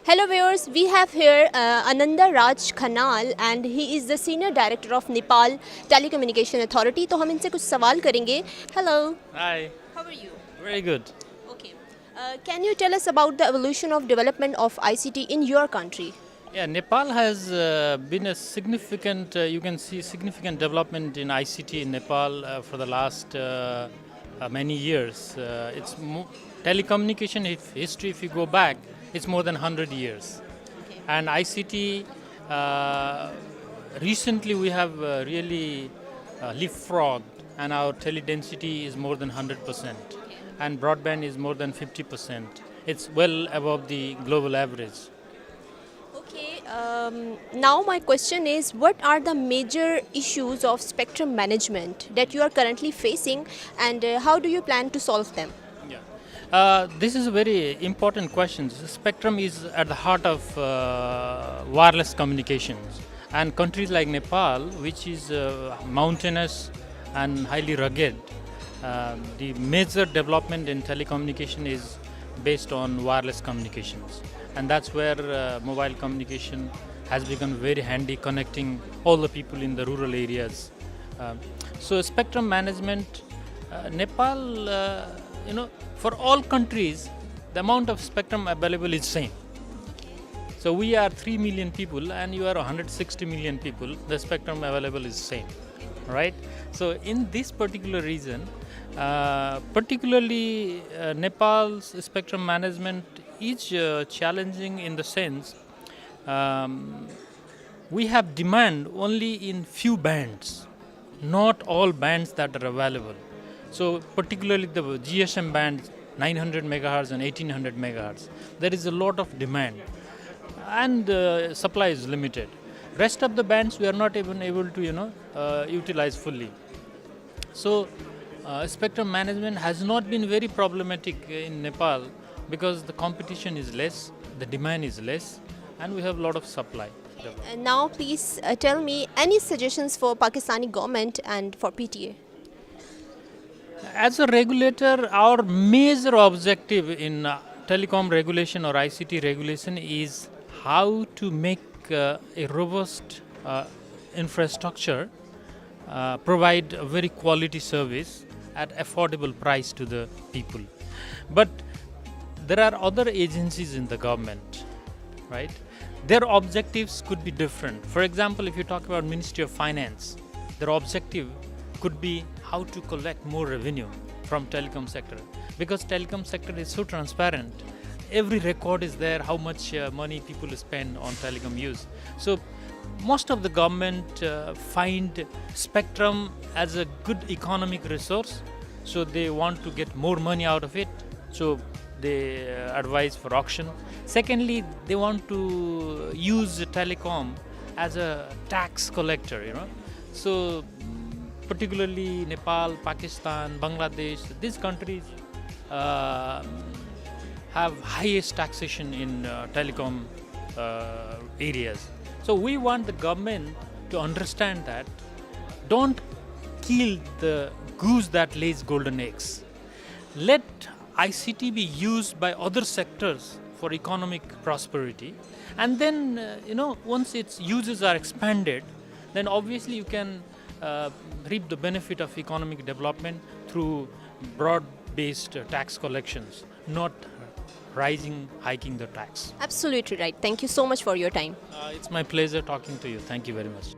Hello viewers, we have here Ananda Raj Khanal and he is the Senior Director of Nepal Telecommunication Authority. तो हम इनसे कुछ सवाल करेंगे. Hello. Hi, How are you? very good. Okay. Can you tell us about the evolution of development of ICT in your country? Yeah, Nepal has been a significant, you can see significant development in ICT in Nepal for the last many years. Telecommunication history, if you go back, it's more than 100 years. Okay. And ICT, recently we have really leapfrogged, and our tele-density is more than 100%, and broadband is more than 50%. It's well above the global average. Okay. Now my question is, what are the major issues of spectrum management that you are currently facing, and how do you plan to solve them? Yeah. This is a very important question. Spectrum is at the heart of wireless communications. And countries like Nepal, which is mountainous and highly rugged, the major development in telecommunication is based on wireless communications. And that's where mobile communication has become very handy, connecting all the people in the rural areas. So spectrum management, Nepal, for all countries, the amount of spectrum available is same. So we are 3 million people and you are 160 million people, the spectrum available is same, right? So in this particular region, particularly Nepal's spectrum management is challenging in the sense we have demand only in few bands, not all bands that are available. So particularly the GSM bands, 900 megahertz and 1800 megahertz, there is a lot of demand and supply is limited. Rest of the bands we are not even able to utilize fully. So spectrum management has not been very problematic in Nepal because the competition is less, the demand is less, and we have a lot of supply. And now please tell me any suggestions for Pakistani government and for PTA. As a regulator, our major objective in telecom regulation or ICT regulation is how to make a robust infrastructure, provide a very quality service at affordable price to the people. But there are other agencies in the government, right? Their objectives could be different. For example, if you talk about Ministry of Finance, their objective could be how to collect more revenue from telecom sector, because telecom sector is so transparent. Every record is there, how much money people spend on telecom use. So most of the government find spectrum as a good economic resource, so they want to get more money out of it, so they advise for auction. Secondly, they want to use telecom as a tax collector, So particularly Nepal, Pakistan, Bangladesh, these countries have highest taxation in telecom areas. So we want the government to understand that don't kill the goose that lays golden eggs. Let ICT be used by other sectors for economic prosperity, and then once its uses are expanded, then obviously you can reap the benefit of economic development through broad-based tax collections, not hiking the tax. Absolutely right. Thank you so much for your time. It's my pleasure talking to you. Thank you very much.